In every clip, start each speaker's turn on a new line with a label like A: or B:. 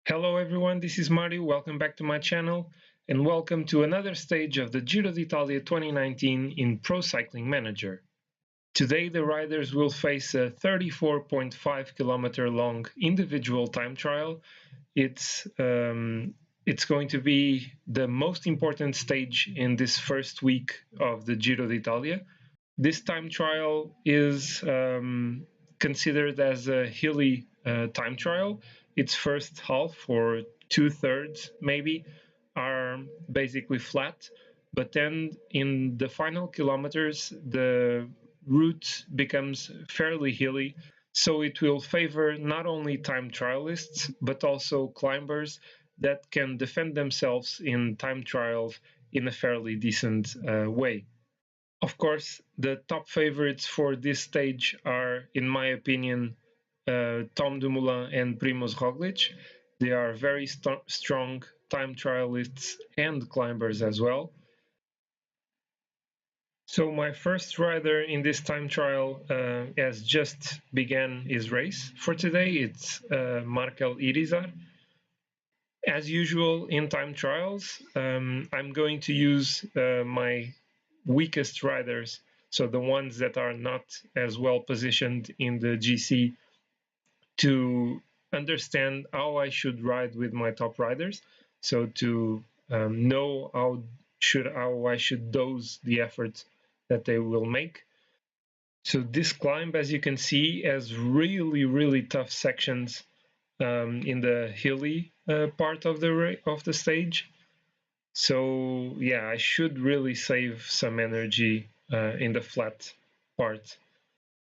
A: Hello everyone, this is Mario. Welcome back to my channel and welcome to another stage of the Giro d'Italia 2019 in Pro Cycling Manager. Today the riders will face a 34.5 km long individual time trial. It's going to be the most important stage in this first week of the Giro d'Italia. This time trial is considered as a hilly time trial. Its first half, or 2/3 maybe, are basically flat, but then in the final kilometers the route becomes fairly hilly, so it will favor not only time trialists but also climbers that can defend themselves in time trials in a fairly decent way. Of course, the top favorites for this stage are, in my opinion, Tom Dumoulin and Primoz Roglic. They are very strong time trialists and climbers as well. So my first rider in this time trial has just began his race for today. It's Markel Irizar. As usual in time trials, I'm going to use my weakest riders, so the ones that are not as well positioned in the GC, to understand how I should ride with my top riders. So to know how I should dose the effort that they will make. So this climb, as you can see, has really tough sections in the hilly part of the stage. So yeah, I should really save some energy in the flat part.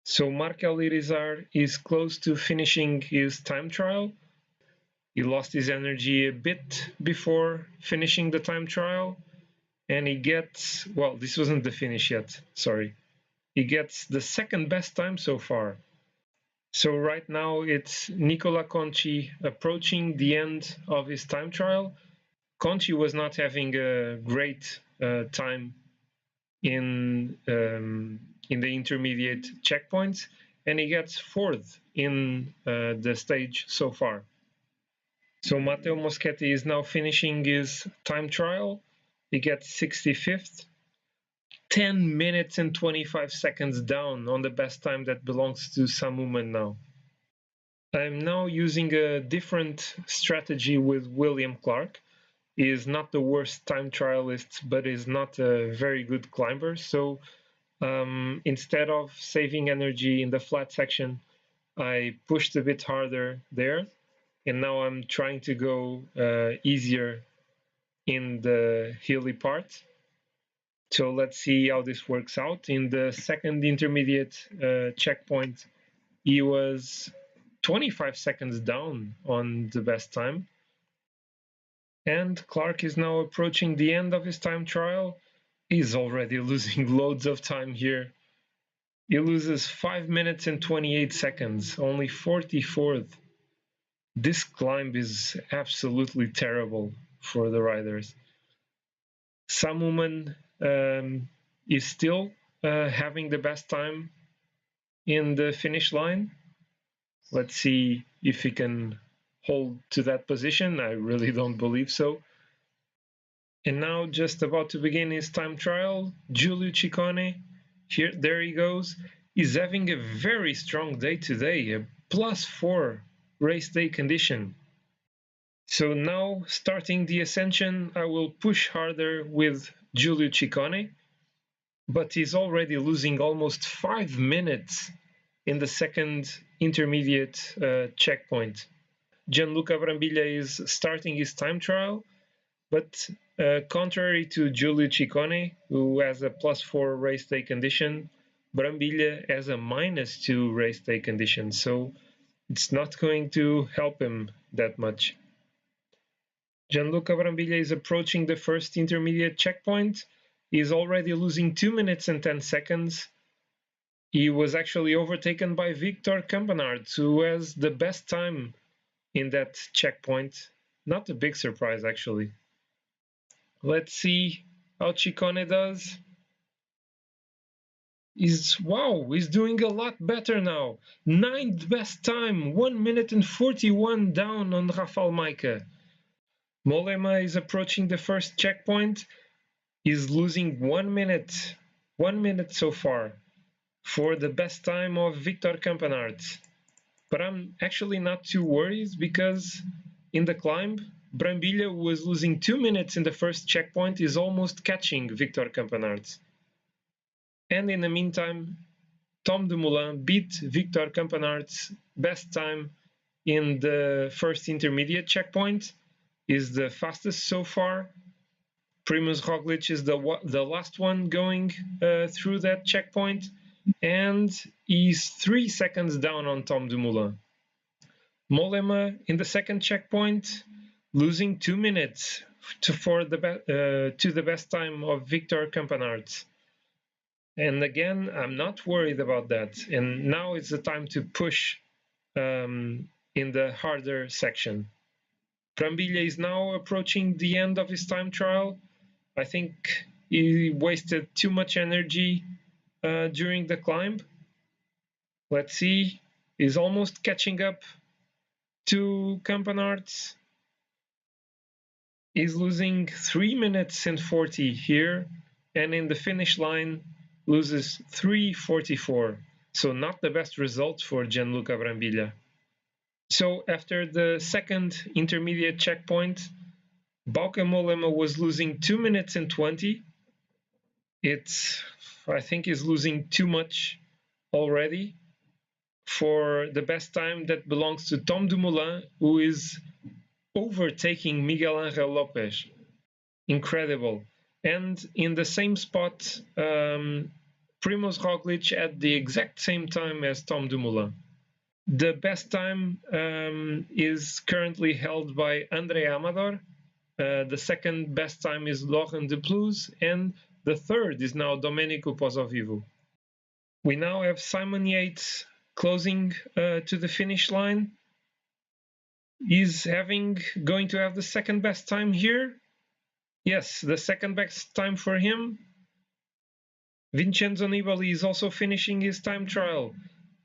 A: So Markel Irizar is close to finishing his time trial. He lost his energy a bit before finishing the time trial, and he gets, well, this wasn't the finish yet, sorry. He gets the second best time so far. So right now it's Nicola Conci approaching the end of his time trial. Conci was not having a great time in the intermediate checkpoints, and he gets fourth in the stage so far. So Matteo Moschetti is now finishing his time trial. He gets 65th, 10 minutes and 25 seconds down on the best time that belongs to Samuman now. I'm now using a different strategy with William Clark. He is not the worst time trialist, but is not a very good climber. So instead of saving energy in the flat section, I pushed a bit harder there, and now I'm trying to go easier in the hilly part. So let's see how this works out. In the second intermediate checkpoint, he was 25 seconds down on the best time. And Clark is now approaching the end of his time trial. He's already losing loads of time here. He loses 5 minutes and 28 seconds, only 44th. This climb is absolutely terrible for the riders. Samuman is still having the best time in the finish line. Let's see if he can hold to that position. I really don't believe so. And now, just about to begin his time trial, Giulio Ciccone, there he goes. He's having a very strong day today, a +4 race day condition. So now, starting the ascension, I will push harder with Giulio Ciccone, but he's already losing almost 5 minutes in the second intermediate checkpoint. Gianluca Brambilla is starting his time trial, but contrary to Giulio Ciccone, who has a +4 race day condition, Brambilla has a -2 race day condition, so it's not going to help him that much. Gianluca Brambilla is approaching the first intermediate checkpoint. He is already losing 2 minutes and 10 seconds. He was actually overtaken by Victor Campenaerts, who has the best time in that checkpoint. Not a big surprise, actually. Let's see how Ciccone does. He's doing a lot better now. Ninth best time, 1 minute and 41 down on Rafał Majka. Mollema is approaching the first checkpoint. He's losing 1 minute, 1 minute so far for the best time of Victor Campenaerts. But I'm actually not too worried because in the climb, Brambilla, who was losing 2 minutes in the first checkpoint, is almost catching Victor Campenaerts. And in the meantime, Tom Dumoulin beat Victor Campenaerts' best time in the first intermediate checkpoint, is the fastest so far. Primož Roglic is the last one going through that checkpoint, and he's 3 seconds down on Tom Dumoulin. Mollema in the second checkpoint, losing 2 minutes to the best time of Victor Campenaerts. And again, I'm not worried about that. And now it's the time to push in the harder section. Brambilla is now approaching the end of his time trial. I think he wasted too much energy during the climb. Let's see, he's almost catching up to Campenaerts. He's losing 3 minutes and 40 here, and in the finish line loses 3:44. So not the best result for Gianluca Brambilla. So after the second intermediate checkpoint, Bauke Mollema was losing 2 minutes and 20. I think he's losing too much already for the best time that belongs to Tom Dumoulin, who is overtaking Miguel Angel Lopez. Incredible. And in the same spot, Primož Roglic at the exact same time as Tom Dumoulin. The best time is currently held by André Amador. The second best time is Laurent Deplouz, and the third is now Domenico Pozzovivo. We now have Simon Yates closing to the finish line. He's going to have the second best time here. Yes, the second best time for him. Vincenzo Nibali is also finishing his time trial.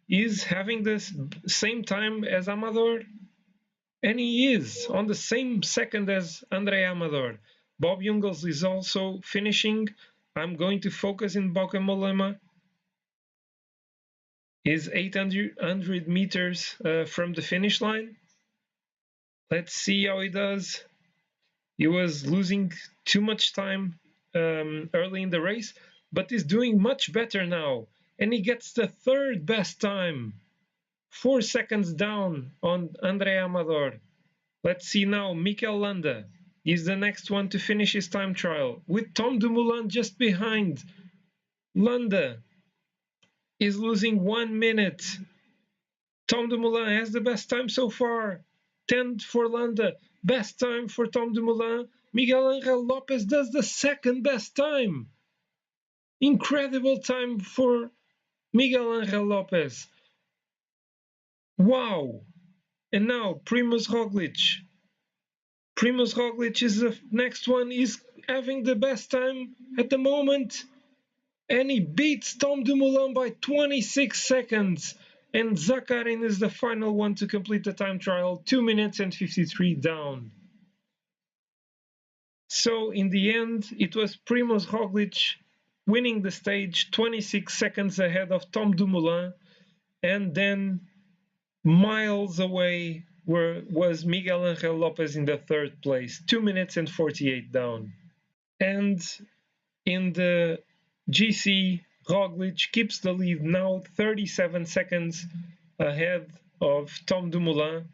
A: He's having the same time as Amador, and he is on the same second as André Amador. Bob Jungels is also finishing. I'm going to focus in Bauke Mollema. He's 800 meters from the finish line. Let's see how he does. He was losing too much time early in the race, but he's doing much better now. And he gets the third best time, 4 seconds down on André Amador. Let's see now, Mikel Landa is the next one to finish his time trial, with Tom Dumoulin just behind. Landa is losing 1 minute. Tom Dumoulin has the best time so far. 10 for Landa, best time for Tom Dumoulin. Miguel Angel Lopez does the second best time. Incredible time for Miguel Angel Lopez. Wow. And now Primož Roglic. Primož Roglic is the next one. He's having the best time at the moment. And he beats Tom Dumoulin by 26 seconds. And Zakarin is the final one to complete the time trial, 2 minutes and 53 down. So in the end, it was Primož Roglic winning the stage, 26 seconds ahead of Tom Dumoulin. And then miles away was Miguel Angel Lopez in the third place, 2 minutes and 48 down. And in the GC, Roglic keeps the lead now, 37 seconds ahead of Tom Dumoulin.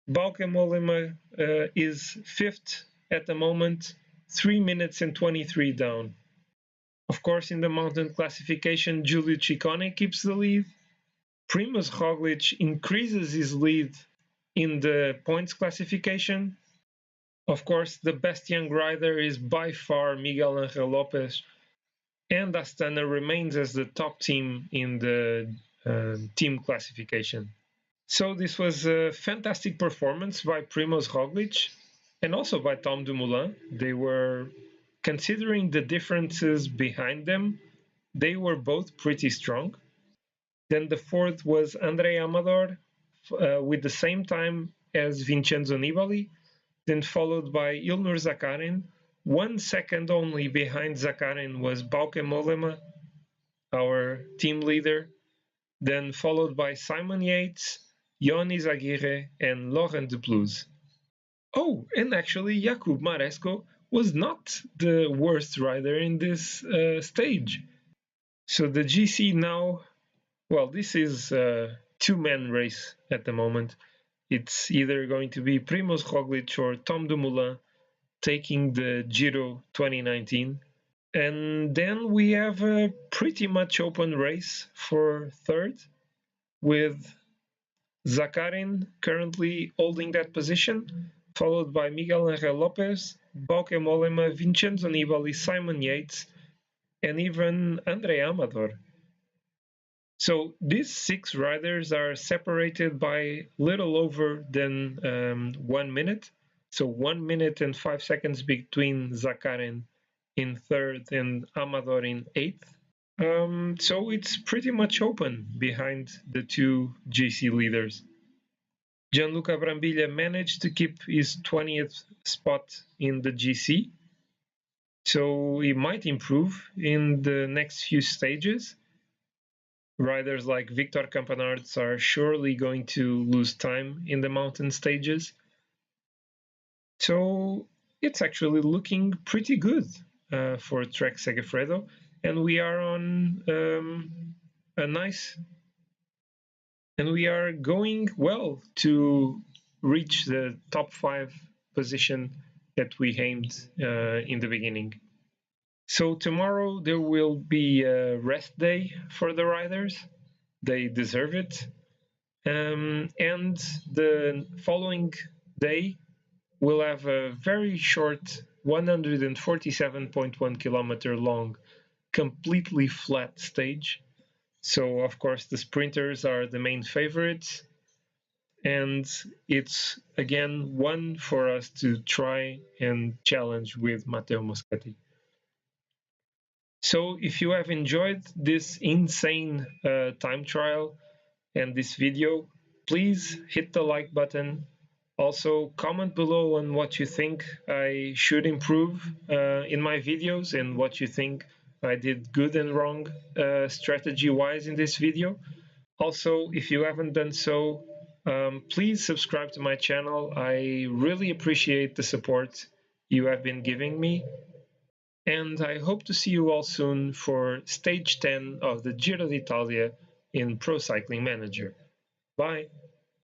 A: Bauke Mollema is fifth at the moment, 3 minutes and 23 down. Of course, in the mountain classification, Giulio Ciccone keeps the lead. Primož Roglic increases his lead in the points classification. Of course, the best young rider is by far Miguel Angel Lopez, and Astana remains as the top team in the team classification. So this was a fantastic performance by Primož Roglic and also by Tom Dumoulin. They were, considering the differences behind them, They were both pretty strong. Then the fourth was Andre Amador with the same time as Vincenzo Nibali, then followed by Ilnur Zakarin. 1 second only behind Zakarin was Bauke Mollema, our team leader, then followed by Simon Yates, Ion Izagirre, and Laurent Deplouz. Oh, and actually, Jakub Maresco was not the worst rider in this stage. So the GC now, well, this is a two-man race at the moment. It's either going to be Primoz Roglic or Tom Dumoulin taking the Giro 2019. And then we have a pretty much open race for third, with Zakarin currently holding that position, followed by Miguel Angel Lopez, Bauke Mollema, Vincenzo Nibali, Simon Yates, and even Andre Amador. So these six riders are separated by little over than 1 minute. So 1 minute and 5 seconds between Zakarin in third and Amador in eighth. So it's pretty much open behind the two GC leaders. Gianluca Brambilla managed to keep his 20th spot in the GC, so he might improve in the next few stages. Riders like Victor Campanards are surely going to lose time in the mountain stages. So it's actually looking pretty good for Trek Segafredo, and we are on a nice, and we are going well to reach the top 5 position that we aimed in the beginning. So tomorrow there will be a rest day for the riders. They deserve it. And the following day we'll have a very short 147.1 kilometer long, completely flat stage. So of course the sprinters are the main favorites, and it's again one for us to try and challenge with Matteo Moschetti. So if you have enjoyed this insane time trial and this video, please hit the like button. Also, comment below on what you think I should improve in my videos and what you think I did good and wrong strategy-wise in this video. Also, if you haven't done so, please subscribe to my channel. I really appreciate the support you have been giving me. And I hope to see you all soon for stage 10 of the Giro d'Italia in Pro Cycling Manager. Bye!